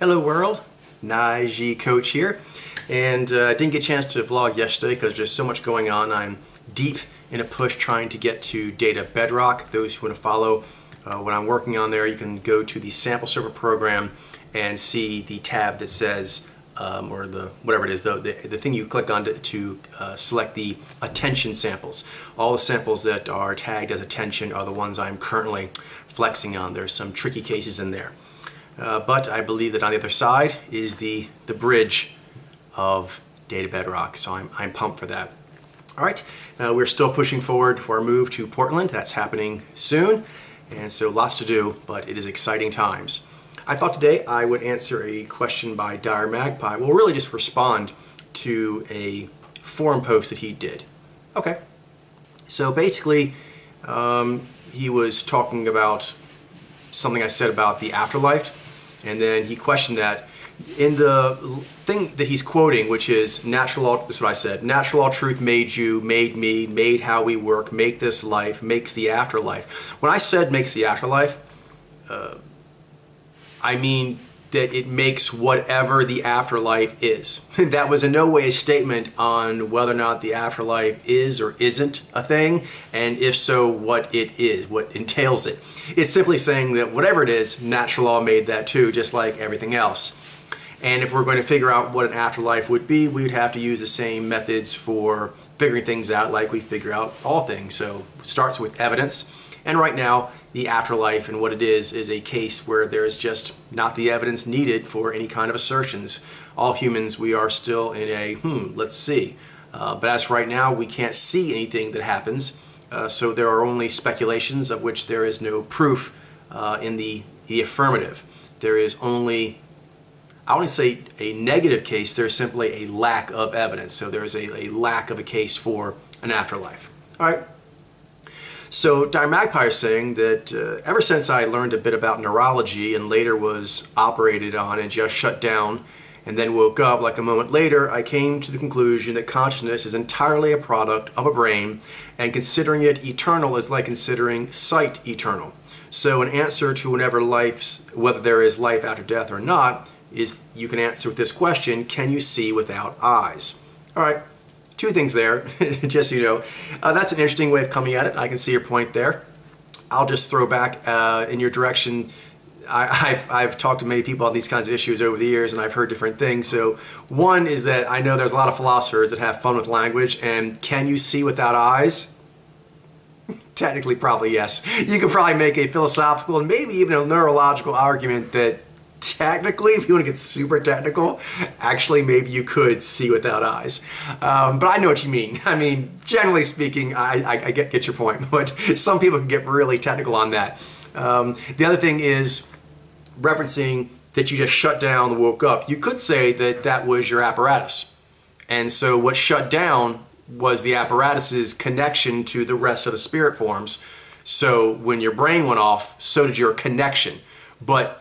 Hello world, Naji Coach here, and I didn't get a chance to vlog yesterday because there's so much going on. I'm deep in a push trying to get to data bedrock. Those who want to follow what I'm working on there, you can go to the sample server program and see the tab that says, or the whatever it is, the thing you click on to select the attention samples. All the samples that are tagged as attention are the ones I'm currently flexing on. There's some tricky cases in there. But I believe that on the other side is the bridge of data bedrock, so I'm pumped for that. All right, we're still pushing forward for our move to Portland. That's happening soon, and so lots to do, but it is exciting times. I thought today I would answer a question by Dire Magpie. Well, really just respond to a forum post that he did. Okay, so basically he was talking about something I said about the afterlife, and then he questioned that in the thing that he's quoting, which is natural, this is what I said, natural law truth made you, made me, made how we work, make this life, makes the afterlife. When I said makes the afterlife, I mean that it makes whatever the afterlife is. That was in no way a statement on whether or not the afterlife is or isn't a thing, and if so, what it is, what entails it. It's simply saying that whatever it is, natural law made that too, just like everything else. And if we're going to figure out what an afterlife would be, we'd have to use the same methods for figuring things out like we figure out all things. So it starts with evidence. And right now, the afterlife and what it is a case where there's just not the evidence needed for any kind of assertions. All humans, we are still in a, let's see. But as right now, we can't see anything that happens. So there are only speculations of which there is no proof in the affirmative. There is only, I wouldn't say a negative case, there's simply a lack of evidence. So there's a lack of a case for an afterlife. All right. So Dire Magpie is saying that ever since I learned a bit about neurology and later was operated on and just shut down and then woke up like a moment later, I came to the conclusion that consciousness is entirely a product of a brain, and considering it eternal is like considering sight eternal. So an answer to whether there is life after death or not is you can answer with this question: can you see without eyes? All right. Two things there, just so you know. That's an interesting way of coming at it. I can see your point there. I'll just throw back in your direction. I've talked to many people on these kinds of issues over the years, and I've heard different things. So one is that I know there's a lot of philosophers that have fun with language, and can you see without eyes? Technically, probably yes. You could probably make a philosophical and maybe even a neurological argument that technically, if you want to get super technical, actually maybe you could see without eyes. But I know what you mean. I mean, generally speaking, I get your point, but some people can get really technical on that. The other thing is referencing that you just shut down and woke up. You could say that that was your apparatus. And so what shut down was the apparatus's connection to the rest of the spirit forms. So when your brain went off, so did your connection. But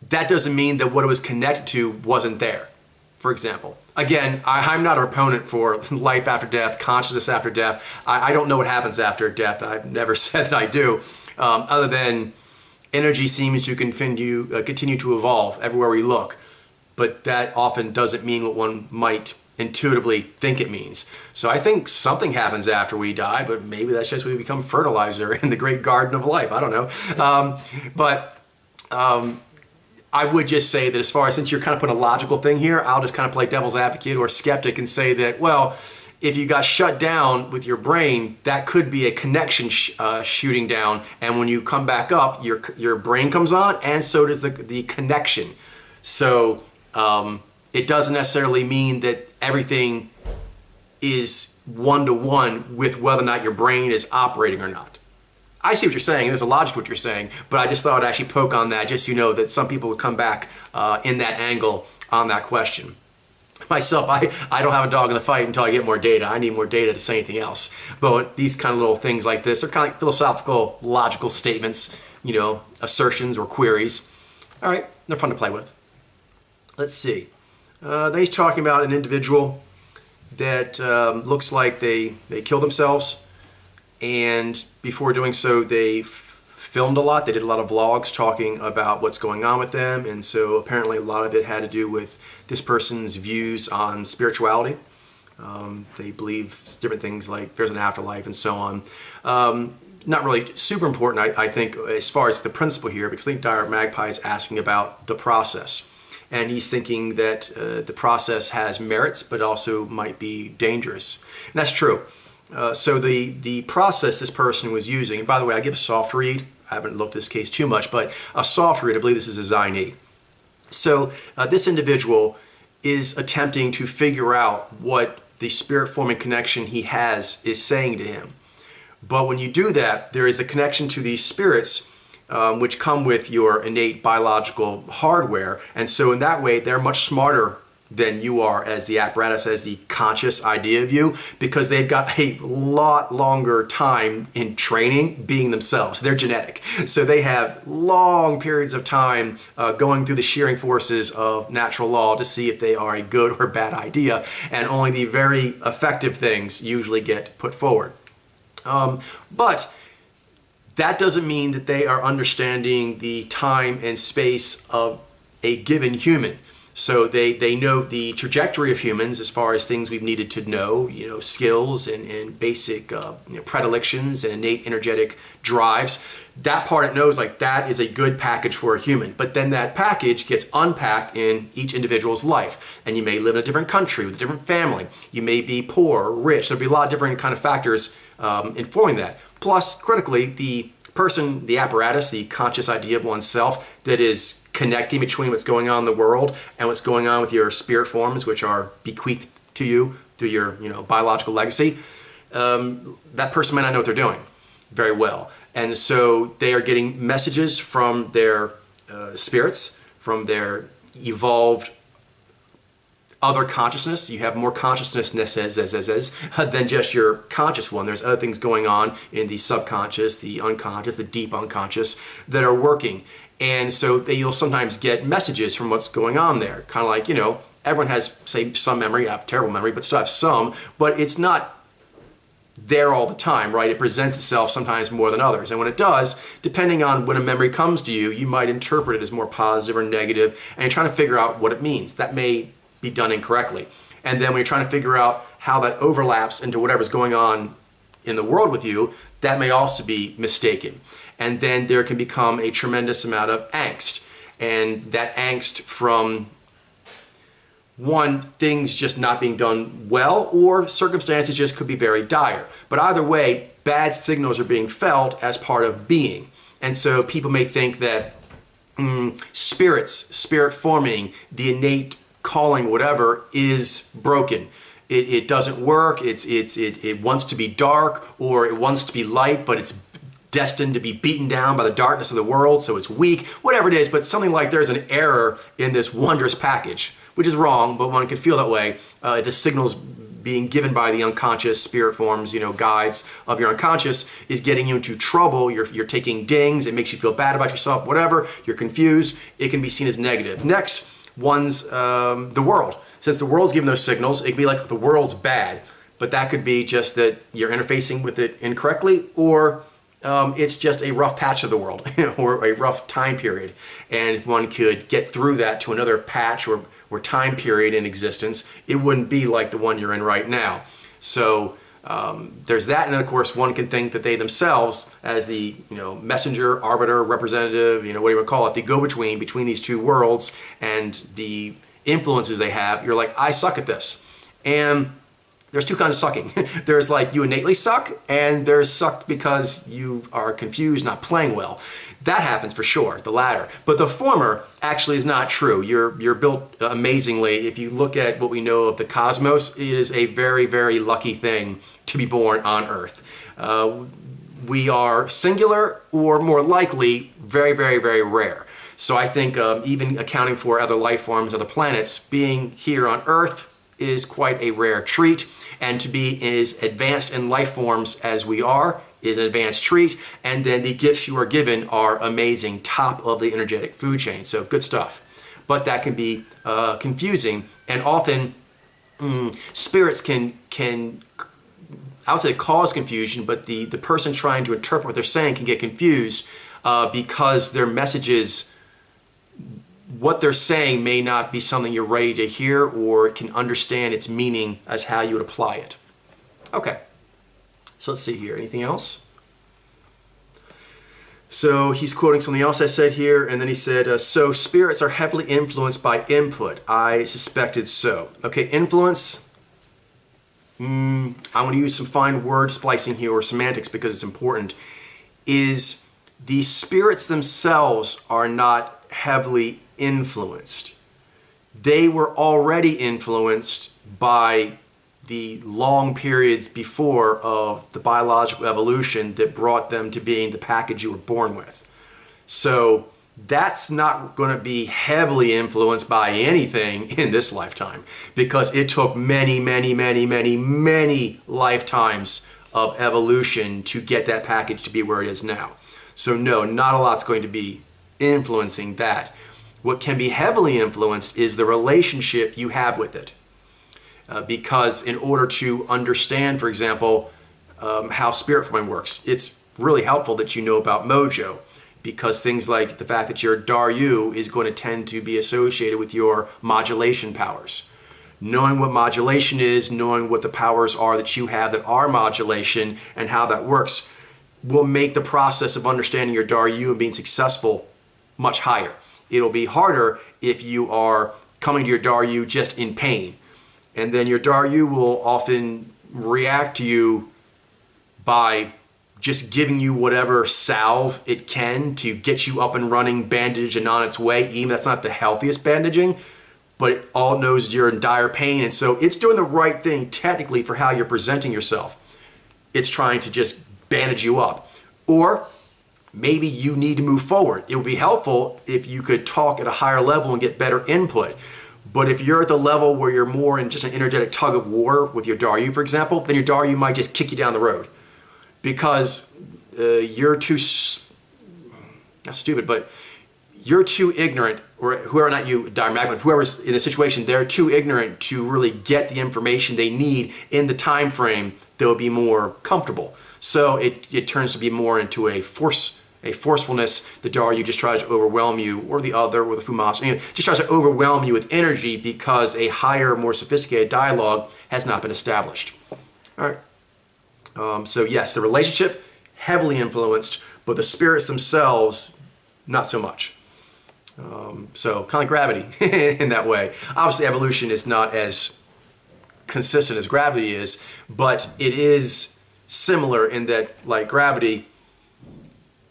that doesn't mean that what it was connected to wasn't there, for example. Again, I'm not a proponent for life after death, consciousness after death. I don't know what happens after death. I've never said that I do, other than energy seems to continue to evolve everywhere we look. But that often doesn't mean what one might intuitively think it means. So I think something happens after we die, but maybe that's just we become fertilizer in the great garden of life. I don't know. I would just say that as far as, since you're kind of putting a logical thing here, I'll just kind of play devil's advocate or skeptic and say that, well, if you got shut down with your brain, that could be a connection shooting down. And when you come back up, your brain comes on, and so does the connection. So it doesn't necessarily mean that everything is one-to-one with whether or not your brain is operating or not. I see what you're saying. There's a logic to what you're saying, but I just thought I'd actually poke on that, just so you know that some people would come back in that angle on that question. Myself, I don't have a dog in the fight until I get more data. I need more data to say anything else. But these kind of little things like this, they're kind of like philosophical, logical statements, assertions or queries. All right, they're fun to play with. Let's see. Then he's talking about an individual that looks like they kill themselves, and before doing so, they filmed a lot. They did a lot of vlogs talking about what's going on with them, and so apparently a lot of it had to do with this person's views on spirituality. They believe different things like there's an afterlife and so on. Not really super important, I think, as far as the principle here, because I think Dire Magpie is asking about the process. And he's thinking that the process has merits, but also might be dangerous. And that's true. So the process this person was using, and by the way, I give a soft read. I haven't looked at this case too much, but a soft read, I believe this is a Zine. So this individual is attempting to figure out what the spirit-forming connection he has is saying to him. But when you do that, there is a connection to these spirits which come with your innate biological hardware. And so in that way, they're much smarter than you are as the apparatus, as the conscious idea of you, because they've got a lot longer time in training being themselves. They're genetic. So they have long periods of time going through the shearing forces of natural law to see if they are a good or bad idea. And only the very effective things usually get put forward. But that doesn't mean that they are understanding the time and space of a given human. So they know the trajectory of humans as far as things we've needed to know, skills and basic predilections and innate energetic drives. That part it knows, like, that is a good package for a human. But then that package gets unpacked in each individual's life. And you may live in a different country with a different family. You may be poor or rich. There'll be a lot of different kind of factors informing that. Plus, critically, the person, the apparatus, the conscious idea of oneself that is connecting between what's going on in the world and what's going on with your spirit forms, which are bequeathed to you through your biological legacy, that person might not know what they're doing very well. And so they are getting messages from their spirits, from their evolved other consciousness. You have more consciousness than just your conscious one. There's other things going on in the subconscious, the unconscious, the deep unconscious that are working. And so you'll sometimes get messages from what's going on there. Kind of like, everyone has, say, some memory. I have terrible memory, but still have some. But it's not there all the time, right? It presents itself sometimes more than others. And when it does, depending on when a memory comes to you, you might interpret it as more positive or negative, and you're trying to figure out what it means. That may be done incorrectly. And then when you're trying to figure out how that overlaps into whatever's going on in the world with you, that may also be mistaken. And then there can become a tremendous amount of angst. And that angst from, one, things just not being done well, or circumstances just could be very dire. But either way, bad signals are being felt as part of being. And so people may think that spirit forming, the innate calling, whatever, is broken. It doesn't work. It wants to be dark, or it wants to be light, but it's destined to be beaten down by the darkness of the world, so it's weak, whatever it is. But something like there's an error in this wondrous package, which is wrong, but one can feel that way. The signals being given by the unconscious spirit forms, guides of your unconscious, is getting you into trouble. You're taking dings. It makes you feel bad about yourself, whatever. You're confused. It can be seen as negative. Next, one's the world. Since the world's giving those signals, it can be like the world's bad, but that could be just that you're interfacing with it incorrectly, or it's just a rough patch of the world or a rough time period. And if one could get through that to another patch or time period in existence, it wouldn't be like the one you're in right now. So there's that. And then, of course, one can think that they themselves, as the messenger, arbiter, representative, whatever you would call it, the go-between between these two worlds and the influences they have, you're like, I suck at this. And there's two kinds of sucking. There's like you innately suck, and there's sucked because you are confused, not playing well. That happens for sure, the latter. But the former actually is not true. You're built amazingly. If you look at what we know of the cosmos, it is a very, very lucky thing to be born on Earth. We are singular, or more likely, very, very, very rare. So I think even accounting for other life forms, other planets, being here on Earth is quite a rare treat. And to be as advanced in life forms as we are is an advanced treat. And then the gifts you are given are amazing, top of the energetic food chain. So good stuff. But that can be confusing, and often spirits can I would say cause confusion, but the person trying to interpret what they're saying can get confused because their messages, what they're saying may not be something you're ready to hear or can understand its meaning as how you would apply it. Okay, so let's see here. Anything else? So he's quoting something else I said here, and then he said, so spirits are heavily influenced by input. I suspected so. Okay, influence. I'm going to use some fine word splicing here or semantics because it's important. Is the spirits themselves are not heavily influenced. They were already influenced by the long periods before of the biological evolution that brought them to being the package you were born with. So that's not going to be heavily influenced by anything in this lifetime because it took many, many, many, many, many lifetimes of evolution to get that package to be where it is now. So no, not a lot's going to be influencing that. What can be heavily influenced is the relationship you have with it. Because in order to understand, for example, how spirit forming works, it's really helpful that you know about mojo, because things like the fact that your Daryu is going to tend to be associated with your modulation powers. Knowing what modulation is, knowing what the powers are that you have that are modulation and how that works will make the process of understanding your Daryu and being successful much higher. It'll be harder if you are coming to your Daryu just in pain. And then your Daryu will often react to you by just giving you whatever salve it can to get you up and running, bandaged and on its way. Even that's not the healthiest bandaging, but it all knows you're in dire pain. And so it's doing the right thing technically for how you're presenting yourself. It's trying to just bandage you up. Or maybe you need to move forward. It would be helpful if you could talk at a higher level and get better input. But if you're at the level where you're more in just an energetic tug of war with your Daryu, for example, then your Daryu might just kick you down the road because you're too, not stupid, but you're too ignorant, or whoever, not you, Diamagman, whoever's in the situation, they're too ignorant to really get the information they need in the time frame that would be more comfortable. So it turns to be more into a forcefulness. The Daryu just tries to overwhelm you, or the other, or the Fumas, just tries to overwhelm you with energy because a higher, more sophisticated dialogue has not been established. All right. So yes, the relationship, heavily influenced, but the spirits themselves, not so much. So kind of like gravity in that way. Obviously, evolution is not as consistent as gravity is, but it is similar in that, like gravity,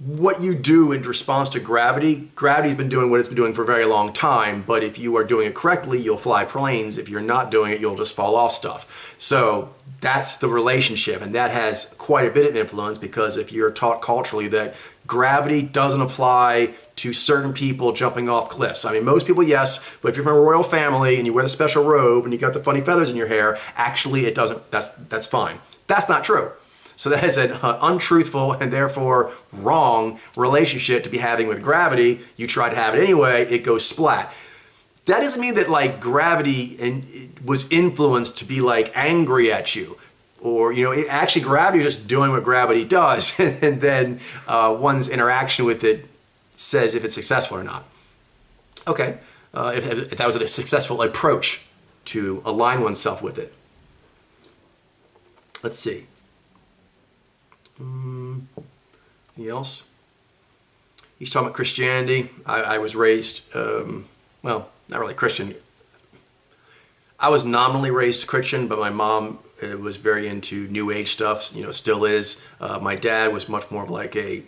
what you do in response to gravity's been doing what it's been doing for a very long time, but if you are doing it correctly, you'll fly planes. If you're not doing it, you'll just fall off stuff. So that's the relationship, and that has quite a bit of influence, because if you're taught culturally that gravity doesn't apply to certain people jumping off cliffs. I mean, most people, yes, but if you're from a royal family and you wear the special robe and you got the funny feathers in your hair, actually it doesn't, that's fine. That's not true. So that is an untruthful and therefore wrong relationship to be having with gravity. You try to have it anyway, it goes splat. That doesn't mean that like gravity was influenced to be like angry at you. Or, actually gravity is just doing what gravity does. And then one's interaction with it says if it's successful or not. Okay, if that was a successful approach to align oneself with it. Let's see. Anything else? He's talking about Christianity. I was raised, well, not really Christian. I was nominally raised Christian, but my mom was very into New Age stuff, still is. My dad was much more of like a,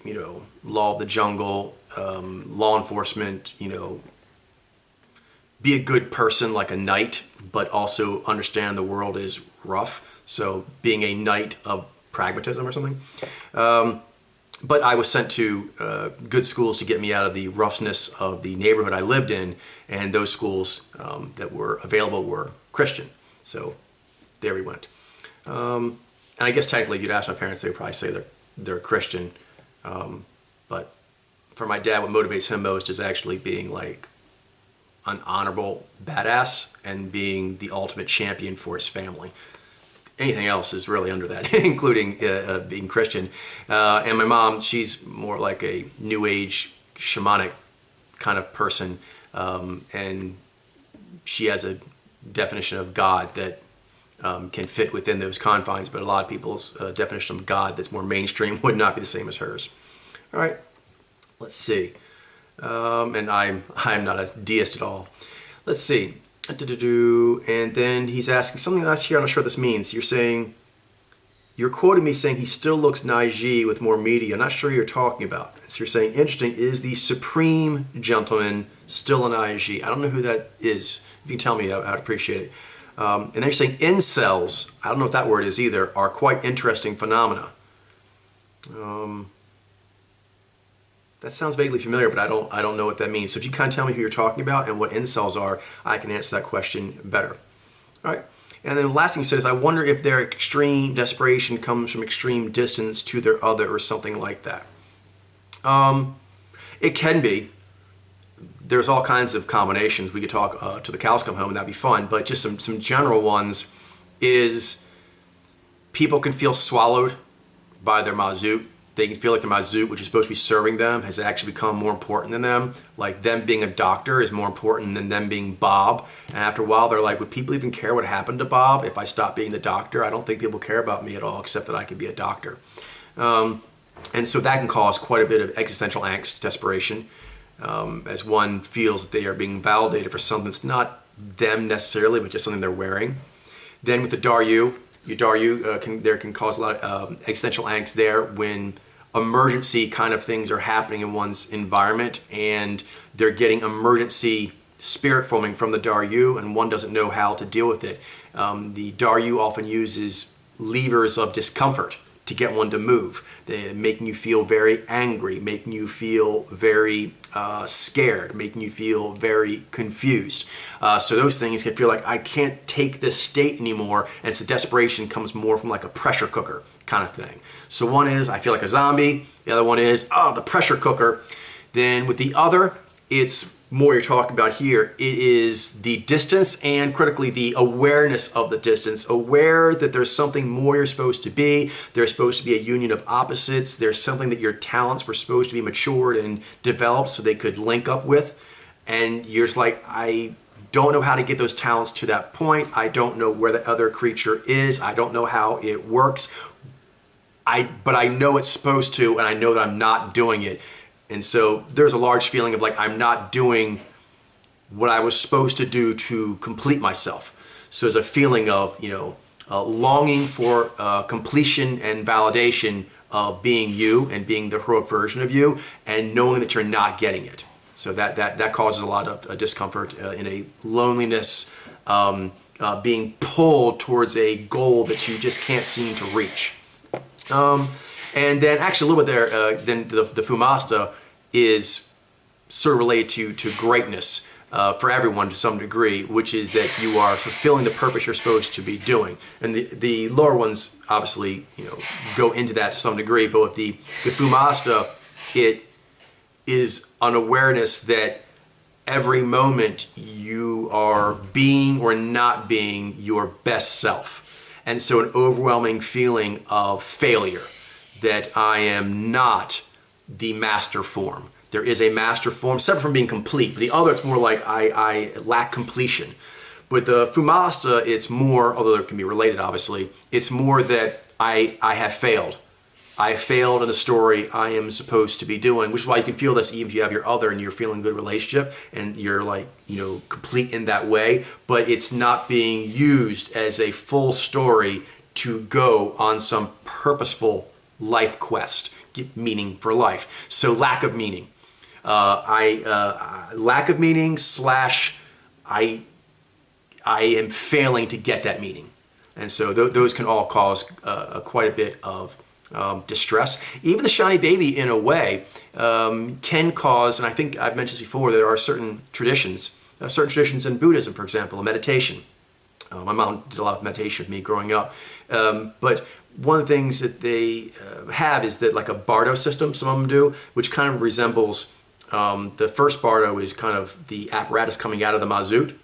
law of the jungle, law enforcement, be a good person like a knight, but also understand the world is rough. So being a knight of pragmatism or something. But I was sent to good schools to get me out of the roughness of the neighborhood I lived in, and those schools that were available were Christian. So there we went. And I guess technically if you'd ask my parents, they would probably say they're Christian. But for my dad, what motivates him most is actually being like an honorable badass and being the ultimate champion for his family. anything else is really under that, including being Christian. And my mom, she's more like a New Age shamanic kind of person, and she has a definition of God that can fit within those confines, but a lot of people's definition of God that's more mainstream would not be the same as hers. All right, let's see. And I'm not a deist at all. Let's see. And then he's asking something else here. I'm not sure what this means. You're quoting me saying he still looks Naiji with more media. I'm not sure who you're talking about. So you're saying, interesting, is the supreme gentleman still a Naiji? I don't know who that is. If you can tell me, I'd appreciate it. And then you're saying incels, I don't know what that word is either, are quite interesting phenomena. That sounds vaguely familiar, but I don't know what that means. So if you kind of tell me who you're talking about and what incels are, I can answer that question better. All right. And then the last thing he says, I wonder if their extreme desperation comes from extreme distance to their other or something like that. It can be. There's all kinds of combinations. We could talk to the cows come home and that'd be fun. But just some general ones is people can feel swallowed by their mazout. They can feel like the mazout, which is supposed to be serving them, has actually become more important than them. Like them being a doctor is more important than them being Bob. And after a while, they're like, would people even care what happened to Bob if I stopped being the doctor? I don't think people care about me at all, except that I could be a doctor. And so that can cause quite a bit of existential angst, desperation, as one feels that they are being validated for something that's not them necessarily, but just something they're wearing. Then with the Daryu, can cause a lot of existential angst there when emergency kind of things are happening in one's environment and they're getting emergency spirit forming from the Daryu and one doesn't know how to deal with it. The Daryu often uses levers of discomfort to get one to move. They're making you feel very angry, making you feel very scared, making you feel very confused. So those things can feel like I can't take this state anymore, and so desperation comes more from like a pressure cooker kind of thing. So one is I feel like a zombie, the other one is the pressure cooker. Then with the other, it's more you're talking about here, it is the distance and critically the awareness of the distance, aware that there's something more you're supposed to be, there's supposed to be a union of opposites, there's something that your talents were supposed to be matured and developed so they could link up with, and you're just like, I don't know how to get those talents to that point, I don't know where the other creature is, I don't know how it works, but I know it's supposed to, and I know that I'm not doing it. And so there's a large feeling of like, I'm not doing what I was supposed to do to complete myself. So there's a feeling of, longing for completion and validation of being you and being the heroic version of you and knowing that you're not getting it. So that causes a lot of discomfort in a loneliness, being pulled towards a goal that you just can't seem to reach. And then actually a little bit there, then the Fumasta is sort of related to greatness for everyone to some degree, which is that you are fulfilling the purpose you're supposed to be doing. And the lower ones obviously, go into that to some degree, but with the Fumasta, it is an awareness that every moment you are being or not being your best self. And so an overwhelming feeling of failure, that I am not the master form. There is a master form, separate from being complete. The other, it's more like I lack completion. With the Fumasta, it's more, although it can be related obviously, it's more that I have failed. I failed in the story I am supposed to be doing, which is why you can feel this even if you have your other and you're feeling a good relationship and you're like, complete in that way, but it's not being used as a full story to go on some purposeful life quest, get meaning for life. So lack of meaning. Lack of meaning / I am failing to get that meaning. And so those can all cause quite a bit of distress. Even the shiny baby in a way can cause, and I think I've mentioned this before, there are certain traditions in Buddhism, for example, meditation. My mom did a lot of meditation with me growing up. But one of the things that they have is that like a bardo system, some of them do, which kind of resembles, the first bardo is kind of the apparatus coming out of the mazout.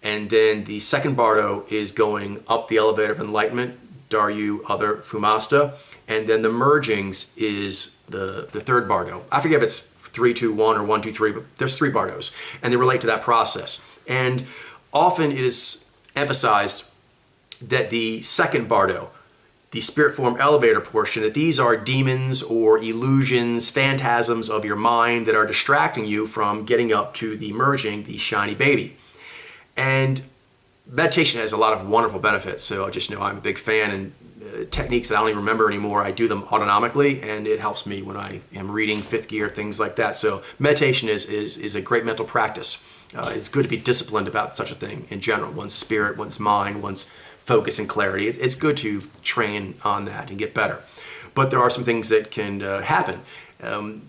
And then the second bardo is going up the elevator of enlightenment, Daryu, other Fumasta. And then the mergings is the third bardo. I forget if it's 3, 2, 1 or 1, 2, 3, but there's 3 bardos. And they relate to that process. And often it is emphasized that the second bardo, the spirit form elevator portion, that these are demons or illusions, phantasms of your mind that are distracting you from getting up to the merging, the shiny baby. And meditation has a lot of wonderful benefits. So I just know I'm a big fan, and techniques that I don't even remember anymore, I do them autonomically, and it helps me when I am reading fifth gear, things like that. So meditation is a great mental practice. It's good to be disciplined about such a thing in general. One's spirit, one's mind, one's focus and clarity. It's good to train on that and get better. But there are some things that can happen.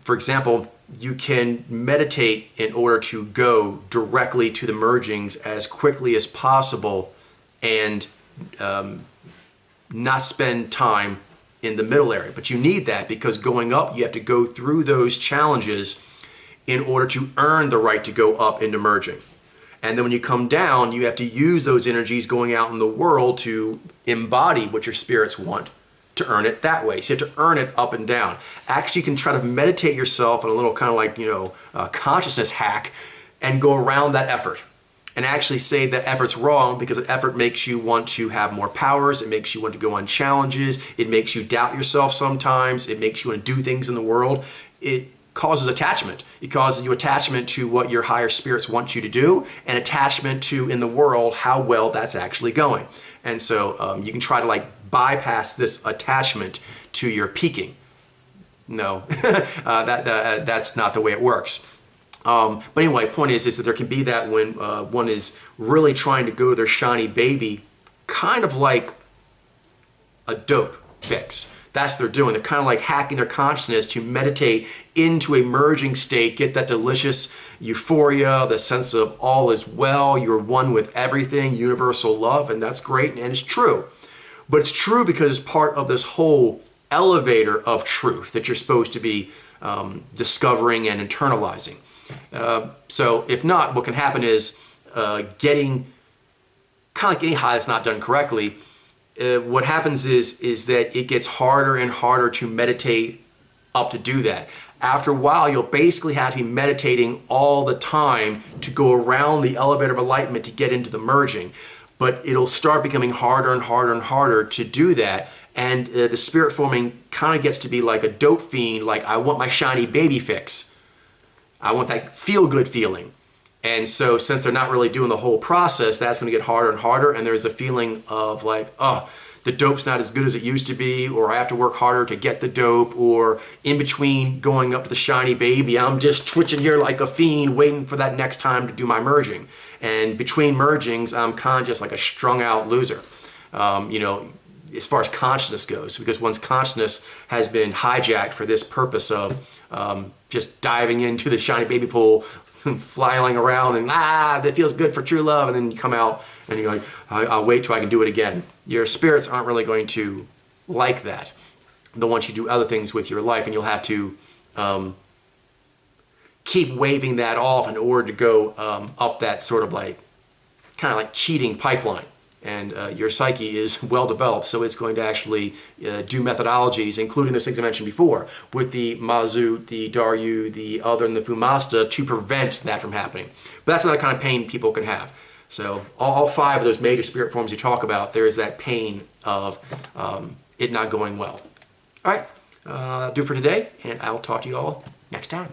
For example, you can meditate in order to go directly to the mergings as quickly as possible and not spend time in the middle area. But you need that because going up, you have to go through those challenges in order to earn the right to go up into merging. And then when you come down, you have to use those energies going out in the world to embody what your spirits want, to earn it that way. So you have to earn it up and down. Actually, you can try to meditate yourself in a little kind of like, consciousness hack and go around that effort and actually say that effort's wrong because that effort makes you want to have more powers. It makes you want to go on challenges. It makes you doubt yourself sometimes. It makes you want to do things in the world. It causes attachment. It causes you attachment to what your higher spirits want you to do and attachment to in the world how well that's actually going. And so you can try to like bypass this attachment to your peaking. No, that's not the way it works. But anyway, point is that there can be that when one is really trying to go to their shiny baby, kind of like a dope fix. That's what they're doing. They're kind of like hacking their consciousness to meditate into a merging state, get that delicious euphoria, the sense of all is well, you're one with everything, universal love, and that's great, and it's true. But it's true because it's part of this whole elevator of truth that you're supposed to be discovering and internalizing. So if not, what can happen is getting, kind of like any high that's not done correctly, what happens is that it gets harder and harder to meditate up to do that. After a while, you'll basically have to be meditating all the time to go around the elevator of enlightenment to get into the merging. But it'll start becoming harder and harder and harder to do that. And the spirit forming kind of gets to be like a dope fiend, like I want my shiny baby fix. I want that feel-good feeling. And so since they're not really doing the whole process, that's going to get harder and harder. And there's a feeling of like, oh, the dope's not as good as it used to be, or I have to work harder to get the dope, or in between going up to the shiny baby, I'm just twitching here like a fiend waiting for that next time to do my merging. And between mergings, I'm kind of just like a strung out loser, as far as consciousness goes, because one's consciousness has been hijacked for this purpose of just diving into the shiny baby pool, flailing around and that feels good for true love, and then you come out and you're like, I'll wait till I can do it again. Your spirits aren't really going to like that. They'll want you to do other things with your life, and you'll have to keep waving that off in order to go up that sort of like kind of like cheating pipeline. And your psyche is well developed, so it's going to actually do methodologies, including those things I mentioned before, with the Mazut, the Daryu, the other, and the Fumasta, to prevent that from happening. But that's another kind of pain people can have. So all 5 of those major spirit forms you talk about, there is that pain of it not going well. All right, that'll do for today, and I'll talk to you all next time.